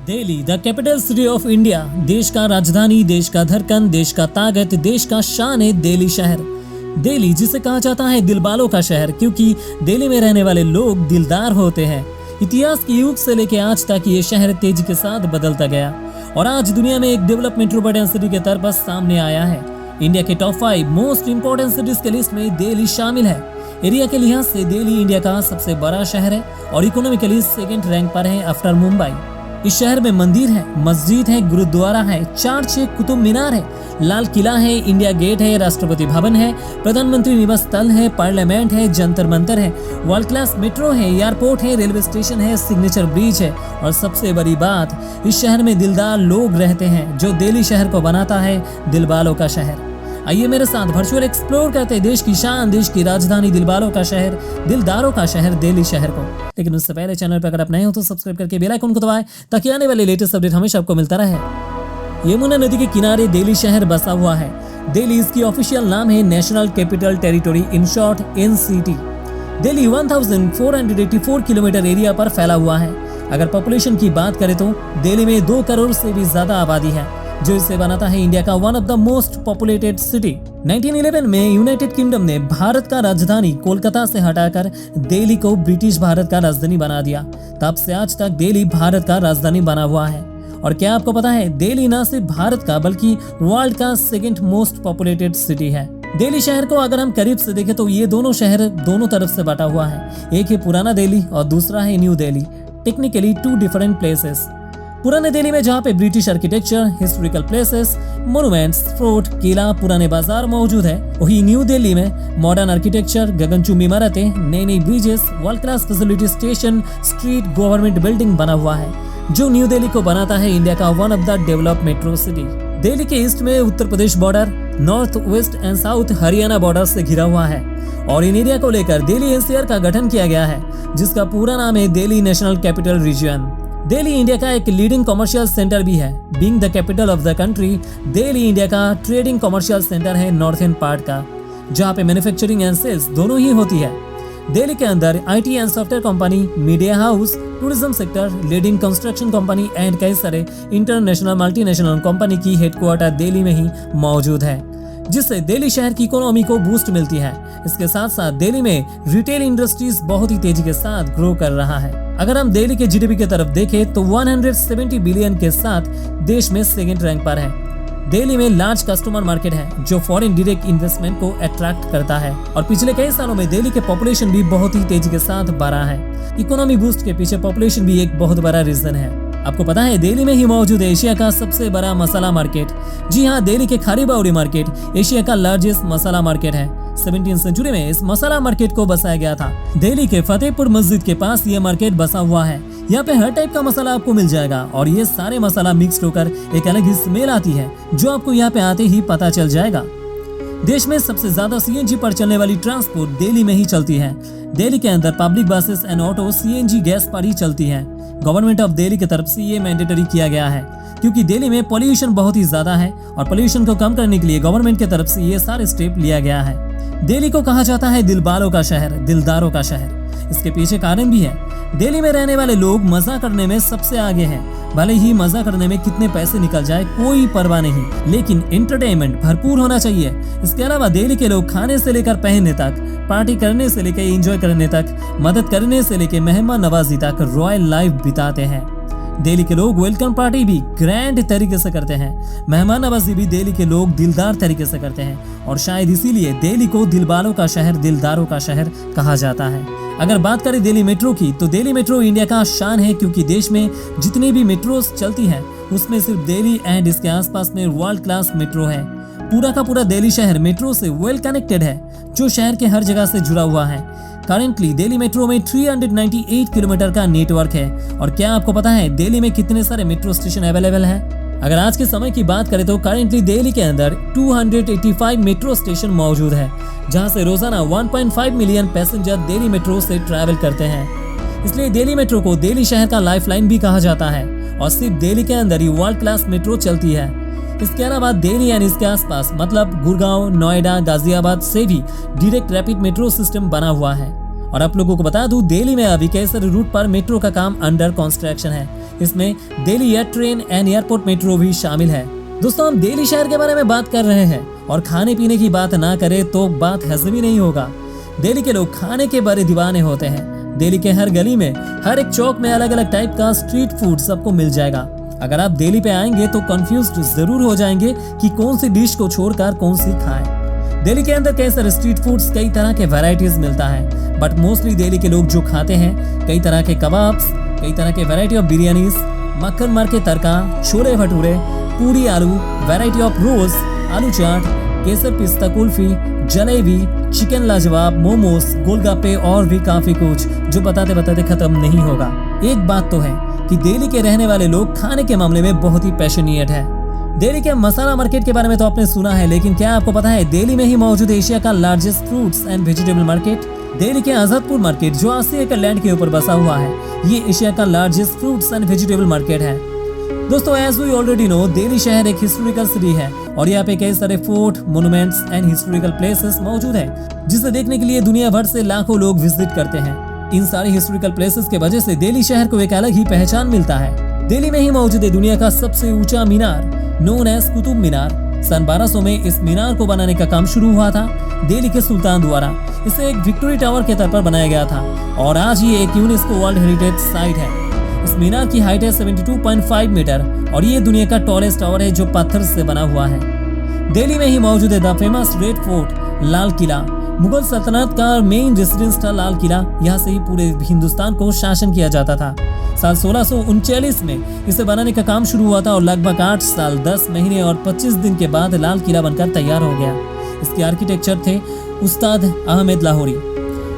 Delhi the capital city of India, देश का राजधानी, देश का धड़कन, देश का ताकत, देश का शान है दिल्ली शहर। दिल्ली जिसे कहा जाता है दिलवालों का शहर, क्योंकि दिल्ली में रहने वाले लोग दिलदार होते हैं। इतिहास के युग से लेकर आज तक ये शहर तेजी के साथ बदलता गया और आज दुनिया में एक डेवलप मेट्रोपॉलिटन सिटी के तौर पर सामने आया है। इंडिया के टॉप 5 मोस्ट इंपोर्टेंट सिटीज के लिस्ट में दिल्ली शामिल है। एरिया के लिहाज से दिल्ली इंडिया का सबसे बड़ा शहर है और इकोनॉमिकली सेकंड रैंक पर है आफ्टर मुंबई। इस शहर में मंदिर है, मस्जिद है, गुरुद्वारा है, चर्च है, कुतुब मीनार है, लाल किला है, इंडिया गेट है, राष्ट्रपति भवन है, प्रधानमंत्री निवास स्थल है, पार्लियामेंट है, जंतर मंतर है, वर्ल्ड क्लास मेट्रो है, एयरपोर्ट है, रेलवे स्टेशन है, सिग्नेचर ब्रिज है और सबसे बड़ी बात, इस शहर में दिलदार लोग रहते हैं, जो दिल्ली शहर को बनाता है दिलवालों का शहर। आइए मेरे साथ वर्चुअल एक्सप्लोर करते हैं देश की शान, देश की राजधानी, दिलवालों का शहर, दिलदारों का शहर दिल्ली शहर को। लेकिन उससे पहले चैनल पर अगर आप नए हो तो सब्सक्राइब करके बेल आइकन को दबाएं ताकि आने वाले लेटेस्ट अपडेट हमेशा आपको मिलता रहे। यमुना नदी के किनारे दिल्ली शहर बसा हुआ है। दिल्ली इसकी ऑफिशियल नाम है national capital territory, in short NCT। Delhi 1484 kilometre area पर फैला हुआ है। अगर पॉपुलेशन की बात करें तो दिल्ली में 2 करोड़ से भी ज्यादा आबादी है, जो इसे बनाता है इंडिया का one of the most populated city. 1911 में यूनाइटेड किंगडम ने भारत का राजधानी कोलकाता से हटाकर दिल्ली को ब्रिटिश भारत का राजधानी बना दिया। तब से आज तक दिल्ली भारत का राजधानी बना हुआ है। और क्या आपको पता है, दिल्ली न सिर्फ भारत का बल्कि वर्ल्ड का सेकंड मोस्ट पॉपुलेटेड सिटी है। दिल्ली शहर को अगर हम करीब से देखें तो ये दोनों शहर दोनों तरफ से बटा हुआ है। एक है पुराना दिल्ली और दूसरा है New Delhi. Technically 2 different places. पुराने दिल्ली में जहाँ पे British architecture, historical places, monuments, fort, किला, पुराने बाजार मौजूद है, वही न्यू दिल्ली में मॉडर्न आर्किटेक्चर, गगनचुंबी इमारतें, नई नई bridges, world class facility, station, street, government building बना हुआ है, जो न्यू दिल्ली को बनाता है इंडिया का one of the develop metro city. Delhi के ईस्ट में Uttar Pradesh border, north west and south Haryana border से घिरा हुआ है और इन एरिया को लेकर दिल्ली NCR का गठन किया गया है, जिसका पूरा नाम है Delhi national capital region. Delhi India का एक लीडिंग कमर्शियल सेंटर भी है। Being the capital of the country, Delhi India का ट्रेडिंग कमर्शियल सेंटर है नॉर्थर्न पार्ट का, जहां पे मैन्युफैक्चरिंग एंड सेल्स दोनों ही होती है। दिल्ली के अंदर IT and software company, media house, tourism sector, leading construction company and कई सारे इंटरनेशनल मल्टीनेशनल कंपनी की हेडक्वार्टर दिल्ली में ही मौजूद है, जिससे दिल्ली शहर की इकोनॉमी को बूस्ट मिलती है। इसके साथ साथ दिल्ली में रिटेल इंडस्ट्रीज बहुत ही तेजी के साथ ग्रो कर रहा है। अगर हम दिल्ली के GDP की तरफ देखें तो 170 बिलियन के साथ देश में सेकंड रैंक पर है। दिल्ली में लार्ज कस्टमर मार्केट है, जो फॉरेन डायरेक्ट इन्वेस्टमेंट को अट्रैक्ट करता है और पिछले कई सालों में दिल्ली के पॉपुलेशन भी बहुत ही तेजी के साथ बढ़ा है। इकोनॉमी बूस्ट के पीछे पॉपुलेशन भी एक बहुत बड़ा रीजन है। आपको पता है दिल्ली में ही मौजूद है एशिया का सबसे बड़ा मसाला मार्केट। जी हाँ, दिल्ली के खारीबावड़ी मार्केट एशिया का लार्जेस्ट मसाला मार्केट है। 17वीं सेंचुरी में इस मसाला मार्केट को बसाया गया था। दिल्ली के फतेहपुर मस्जिद के पास ये मार्केट बसा हुआ है। यहाँ पे हर टाइप का मसाला आपको मिल जाएगा और ये सारे मसाला मिक्स होकर एक अलग ही स्मेल आती है, जो आपको यहाँ पे आते ही पता चल जाएगा। देश में सबसे ज्यादा CNG पर चलने वाली ट्रांसपोर्ट दिल्ली में ही चलती है। दिल्ली के अंदर public buses and auto CNG gas पर ही चलती है। गवर्नमेंट ऑफ दिल्ली की तरफ से ये मैंडेटरी किया गया है, क्योंकि दिल्ली में पॉल्यूशन बहुत ही ज्यादा है और पॉल्यूशन को कम करने के लिए गवर्नमेंट की तरफ से ये सारे स्टेप लिया गया है। दिल्ली को कहा जाता है दिलवालों का शहर, दिलदारों का शहर। इसके पीछे कारण भी है। दिल्ली में रहने वाले लोग मजा करने में सबसे आगे हैं। भले ही मजा करने में कितने पैसे निकल जाए कोई परवाह नहीं, लेकिन एंटरटेनमेंट भरपूर होना चाहिए। इसके अलावा दिल्ली के लोग खाने से लेकर पहनने तक, पार्टी करने से लेकर एंजॉय करने तक, मदद करने से लेकर मेहमान नवाजी तक रॉयल लाइफ बिताते हैं। दिल्ली के लोग वेलकम पार्टी भी ग्रैंड तरीके से करते हैं। मेहमान नवाजी भी दिल्ली के लोग दिलदार तरीके से करते हैं और शायद इसीलिए दिल्ली को दिलवालों का शहर, दिलदारों का शहर कहा जाता है। अगर बात करें दिल्ली मेट्रो की तो दिल्ली मेट्रो इंडिया का शान है, क्योंकि देश में जितनी भी मेट्रोस चलती है उसमें सिर्फ दिल्ली एंड इसके आसपास में वर्ल्ड क्लास मेट्रो है। पूरा का पूरा दिल्ली शहर मेट्रो से वेल कनेक्टेड है, जो शहर के हर जगह से जुड़ा हुआ है। करेंटली दिल्ली मेट्रो में 398 किलोमीटर का नेटवर्क है। और क्या आपको पता है दिल्ली में कितने सारे मेट्रो स्टेशन अवेलेबल हैं? अगर आज के समय की बात करें तो करेंटली दिल्ली के अंदर 285 मेट्रो स्टेशन मौजूद है, जहां से रोजाना 1.5 मिलियन पैसेंजर दिल्ली मेट्रो से ट्रैवल करते हैं। इसलिए दिल्ली मेट्रो को दिल्ली शहर का लाइफलाइन भी कहा जाता है और सिर्फ दिल्ली के अंदर ही वर्ल्ड क्लास मेट्रो चलती है। इसके अलावा दिल्ली यानी इसके आसपास मतलब गुड़गांव, नोएडा, गाजियाबाद से भी डायरेक्ट रैपिड मेट्रो सिस्टम बना हुआ है। और आप लोगों को बता दूं, दिल्ली में अभी कई सारे रूट पर मेट्रो का काम अंडर कंस्ट्रक्शन है। इसमें Delhi air train and airport metro भी शामिल है। दोस्तों, हम दिल्ली शहर के बारे में बात कर रहे हैं और खाने पीने की बात ना करें तो बात हजम ही नहीं होगा। दिल्ली के लोग खाने के बड़े दीवाने होते हैं। दिल्ली के हर गली में, हर एक चौक में अलग अलग टाइप का स्ट्रीट फूड सबको मिल जाएगा। अगर आप दिल्ली पे आएंगे तो कंफ्यूज्ड जरूर हो जाएंगे कि कौन सी डिश को छोड़कर कौन सी खाएं। दिल्ली के अंदर कई सारे स्ट्रीट फूड्स, कई तरह के वैरायटीज मिलता है, बट मोस्टली दिल्ली के लोग जो खाते हैं कई तरह के कबाब्स, कई तरह के वैरायटी ऑफ बिरयानीज, मक्खन मार के तड़का, छोले भटूरे, पूरी आलू, वैरायटी ऑफ रोल्स, आलू चाट, केसर पिस्ता कुल्फी, जलेबी, चिकन लाजवाब, मोमोज, गोलगप्पे और भी काफी कुछ जो बताते बताते खत्म नहीं होगा। एक बात तो है कि दिल्ली के रहने वाले लोग खाने के मामले में बहुत ही पैशनेट है। दिल्ली के मसाला मार्केट के बारे में तो आपने सुना है, लेकिन क्या आपको पता है दिल्ली में ही मौजूद एशिया का largest fruits and vegetable market? Delhi के आजादपुर मार्केट जो 80 एकड़ लैंड के ऊपर बसा हुआ है, ये एशिया का largest fruits and vegetable market है। दोस्तों, as we already know, Delhi शहर एक हिस्टोरिकल सिटी है और यहाँ पे कई सारे fort, monuments and historical places मौजूद है, जिसे देखने के लिए दुनिया भर से लाखों लोग विजिट करते हैं। इन सारी हिस्टोरिकल प्लेसेस के वजह से दिल्ली शहर को एक अलग ही पहचान मिलता है। दिल्ली में ही मौजूद है दुनिया का सबसे ऊंचा मीनार, नोन एज कुतुब मीनार। सन 1200 में इस मीनार को बनाने का काम शुरू हुआ था दिल्ली के सुल्तान द्वारा। इसे एक विक्टोरी टावर के तौर पर बनाया गया था और आज ये एक यूनेस्को वर्ल्ड हेरिटेज साइट है। इस मीनार की हाइट है 72.5 मीटर और ये दुनिया का टॉलेस्ट टावर है जो पत्थर से बना हुआ है। दिल्ली में ही मौजूद है the famous red fort, Lal Qila. Mughal सल्तनत का मेन रेसिडेंस था लाल किला। यहाँ से ही पूरे हिंदुस्तान को शासन किया जाता था। साल 1639 में इसे बनाने का काम शुरू हुआ था और लगभग 8 साल 10 महीने और 25 दिन के बाद लाल किला बनकर तैयार हो गया। इसके आर्किटेक्चर थे उस्ताद अहमद लाहौरी।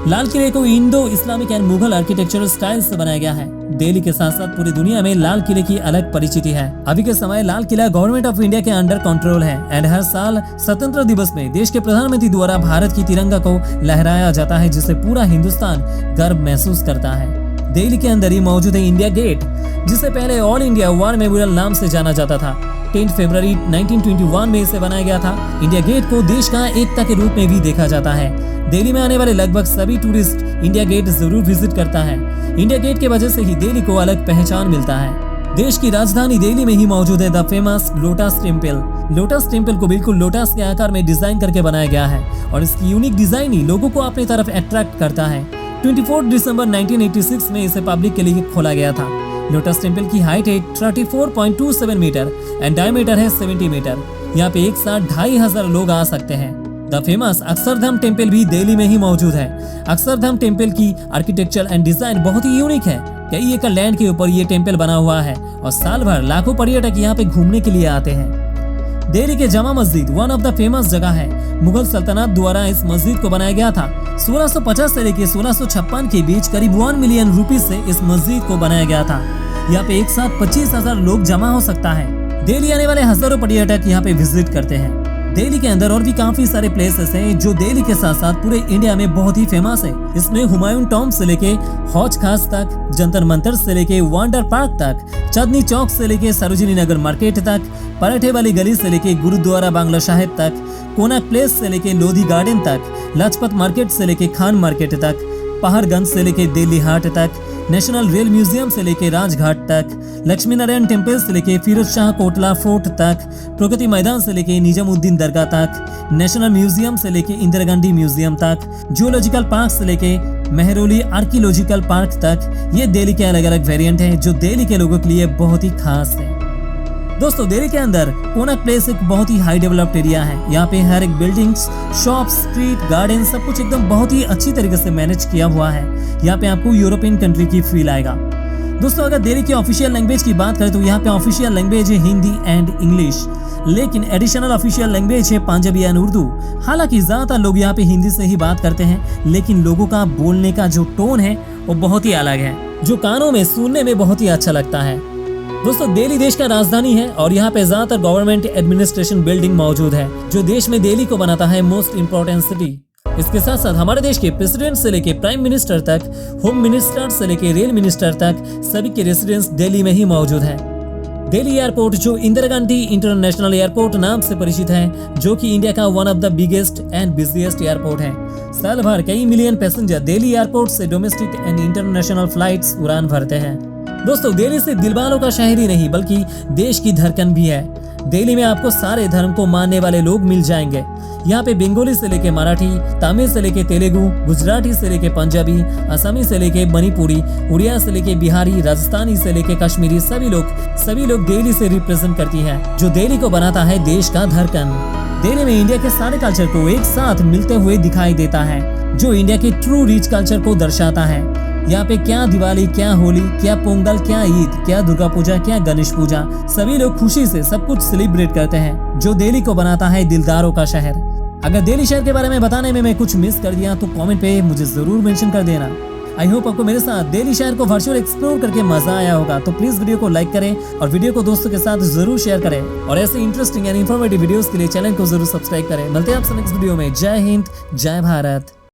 लाल किले को Indo Islamic and Mughal architectural style से बनाया गया है। दिल्ली के साथ साथ पूरी दुनिया में लाल किले की अलग परिचिति है। अभी के समय Lal Qila government of India के अंडर कंट्रोल है एंड हर साल स्वतंत्रता दिवस में देश के प्रधानमंत्री द्वारा भारत की तिरंगा को लहराया जाता है, जिससे पूरा हिंदुस्तान गर्व महसूस करता है। दिल्ली के अंदर ही मौजूद है इंडिया गेट, जिसे पहले ऑल इंडिया वॉर मेमोरियल नाम से जाना जाता था। 10 फरवरी 1921 में इसे बनाया गया था। इंडिया गेट को देश का एकता के रूप में भी देखा जाता है। दिल्ली में आने वाले लगभग सभी टूरिस्ट इंडिया गेट जरूर विजिट करता है। इंडिया गेट के वजह से ही दिल्ली को अलग पहचान मिलता है। देश की राजधानी दिल्ली में ही मौजूद है the famous lotus temple. Lotus temple को बिल्कुल लोटस के आकार में डिजाइन करके बनाया गया है और इसकी यूनिक डिजाइन ही लोगों को अपनी तरफ अट्रैक्ट करता है। 24 दिसंबर 1986 में इसे पब्लिक के लिए खोला गया था। लोटस टेम्पल की हाइट है 34.27 मीटर एंड डायमीटर है 70 मीटर। यहाँ पे एक साथ 2500 लोग आ सकते हैं। द फेमस अक्षरधाम टेम्पल भी दिल्ली में ही मौजूद है। अक्षरधाम टेम्पल की आर्किटेक्चर एंड डिजाइन बहुत ही यूनिक है। कई एकड़ लैंड के ऊपर ये टेम्पल बना हुआ है और साल भर लाखों पर्यटक यहाँ पे घूमने के लिए आते हैं। दिल्ली के Jama Masjid one of the famous जगह है। मुगल सल्तनत द्वारा इस मस्जिद को बनाया गया था। 1650 से लेकर 1656 के बीच करीब 1 मिलियन रुपीस से इस मस्जिद को बनाया गया था। यहाँ पे एक साथ 25,000 लोग जमा हो सकता है। दिल्ली आने वाले हजारों पर्यटक यहाँ पे विजिट करते हैं। दिल्ली के अंदर और भी काफी सारे प्लेसेस हैं जो दिल्ली के साथ साथ पूरे इंडिया में बहुत ही फेमस है। इसमें हुमायूं टॉम्ब से लेके हौज खास तक, जंतर मंतर से लेके वंडर पार्क तक, चांदनी चौक से लेके सरोजिनी नगर मार्केट तक, पराठे वाली गली से लेके गुरुद्वारा बांग्ला साहिब तक, कोनाक प्लेस से लेके लोधी गार्डन तक, लाजपत मार्केट से लेके खान मार्केट तक, पहाड़गंज से लेके दिल्ली हाट तक, नेशनल रेल म्यूजियम से लेके राजघाट तक, लक्ष्मी नारायण टेम्पल से लेके फिरोज शाह कोटला फोर्ट तक, प्रगति मैदान से लेके निजामुद्दीन दरगाह तक, नेशनल म्यूजियम से लेके इंदिरा गांधी म्यूजियम तक, जूलॉजिकल पार्क से लेके मेहरौली आर्कियोलॉजिकल पार्क तक, ये दिल्ली के अलग अलग वेरिएंट हैं जो दिल्ली के लोगों के लिए बहुत ही खास है। दोस्तों, दिल्ली के अंदर कोनाक प्लेस एक बहुत ही हाई डेवलप्ड एरिया है। यहाँ पे हर एक बिल्डिंग्स, शॉप्स, स्ट्रीट, गार्डन सब कुछ एकदम बहुत ही अच्छी तरीके से मैनेज किया हुआ है। यहाँ पे आपको यूरोपियन कंट्री की फील आएगा। दोस्तों, अगर दिल्ली की ऑफिशियल लैंग्वेज की बात करें तो यहाँ पे ऑफिशियल लैंग्वेज है हिंदी एंड इंग्लिश, लेकिन एडिशनल ऑफिशियल लैंग्वेज है पंजाबी एंड उर्दू। हालांकि ज्यादातर लोग यहाँ पे हिंदी से ही बात करते हैं, लेकिन लोगों का बोलने का जो टोन है वो बहुत ही अलग है, जो कानों में सुनने में बहुत ही अच्छा लगता है। दोस्तों, दिल्ली देश का राजधानी है और यहाँ पे ज्यादातर गवर्नमेंट एडमिनिस्ट्रेशन बिल्डिंग मौजूद है, जो देश में दिल्ली को बनाता है मोस्ट इम्पोर्टेंट सिटी। इसके साथ साथ हमारे देश के प्रेसिडेंट से लेके प्राइम मिनिस्टर तक, होम मिनिस्टर से लेके रेल मिनिस्टर तक सभी के रेसिडेंस दिल्ली में ही मौजूद है। दिल्ली एयरपोर्ट जो इंदिरा गांधी इंटरनेशनल एयरपोर्ट नाम से परिचित है, जो कि इंडिया का one of the biggest and busiest airport है। साल भर कई मिलियन पैसेंजर दिल्ली एयरपोर्ट से डोमेस्टिक एंड इंटरनेशनल फ्लाइट्स उड़ान भरते हैं। दोस्तों दिल्ली से दिलवालों का शहर ही नहीं बल्कि देश की धड़कन भी है। दिल्ली में आपको सारे धर्म को मानने वाले लोग मिल जाएंगे। यहाँ पे बंगाली से लेके मराठी, तमिल से लेके तेलुगु, गुजराती से लेके पंजाबी, असमी से लेके मणिपुरी, उड़िया से लेके बिहारी, राजस्थानी से लेके कश्मीरी, सभी लोग दिल्ली से रिप्रेजेंट करती हैं, जो दिल्ली को बनाता है देश का धड़कन। दिल्ली में इंडिया के सारे कल्चर को एक साथ मिलते हुए दिखाई देता है, जो इंडिया के ट्रू रिच कल्चर को दर्शाता है। यहाँ पे क्या दिवाली, क्या होली, क्या पोंगल, क्या ईद, क्या दुर्गा पूजा, क्या गणेश पूजा, सभी लोग खुशी से सब कुछ सेलिब्रेट करते हैं, जो दिल्ली को बनाता है दिलदारों का शहर। अगर दिल्ली शहर के बारे में बताने में मैं कुछ मिस कर दिया तो कमेंट पे मुझे जरूर मेंशन कर देना। आई होप आपको मेरे साथ दिल्ली शहर को वर्चुअल एक्सप्लोर करके मजा आया होगा। तो प्लीज वीडियो को लाइक करें और वीडियो को दोस्तों के साथ जरूर शेयर करें, और ऐसे इंटरेस्टिंग एंड इन्फॉर्मेटिव वीडियोस के लिए चैनल को जरूर सब्सक्राइब करें। मिलते हैं आपसे नेक्स्ट वीडियो में। जय हिंद, जय भारत।